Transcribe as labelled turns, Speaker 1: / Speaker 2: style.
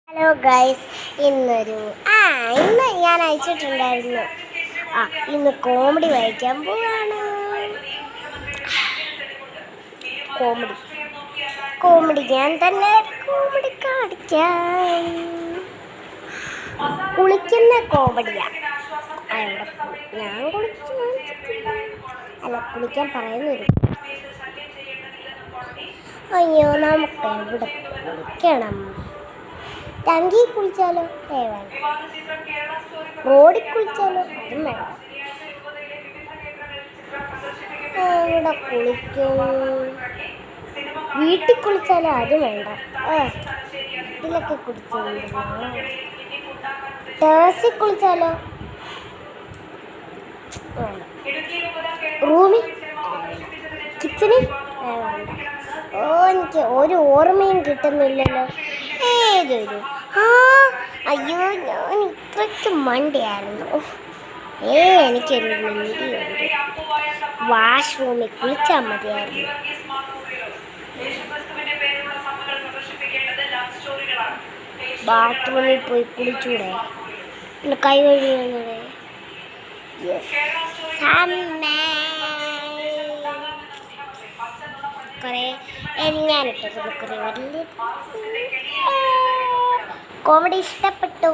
Speaker 1: Hello guys, ഇന്ന് ഞാൻ അയച്ചിട്ടുണ്ടായിരുന്നു. ഇന്ന് കോമഡി വായിക്കാൻ പോവാണ്. കോമഡി ഞാൻ തന്നെ കോമഡി കാണിക്കാം. കുളിക്കുന്ന കോമഡിയാ. ഞാൻ കുളിക്കാൻ പറയുന്നൊരു അയ്യോ, നമുക്ക് എവിടെ കുളിക്കണം? ടങ്കി കുളിച്ചാലോ? വേണ്ട. റോഡിൽ കുളിച്ചാലോ? അതും വേണ്ട. ഇവിടെ കുളിക്കും. വീട്ടിൽ കുളിച്ചാലോ? അതും വേണ്ട. വീട്ടിലൊക്കെ കുളിച്ചില്ല. ടെറസിൽ കുളിച്ചാലോ? വേണ്ട. റൂമിൽ, കിച്ചണിൽ വേണ്ട. എനിക്ക് ഒരു ഓർമ്മയും കിട്ടുന്നില്ലല്ലോ. ഏതൊരു അയ്യോ, ഞാൻ ഇത്രയ്ക്ക് മണ്ടിയായിരുന്നു. എനിക്കൊരു മണ്ടിയുണ്ട്. വാഷ്റൂമിൽ കുളിച്ചാൽ മതിയായിരുന്നു. ബാത്റൂമിൽ പോയി കുളിച്ചൂടെ? പിന്നെ കൈ കഴുകുന്നൂടെ? ഞാനിട്ടത് വലിയ കോമഡി ഇഷ്ടപ്പെട്ടു.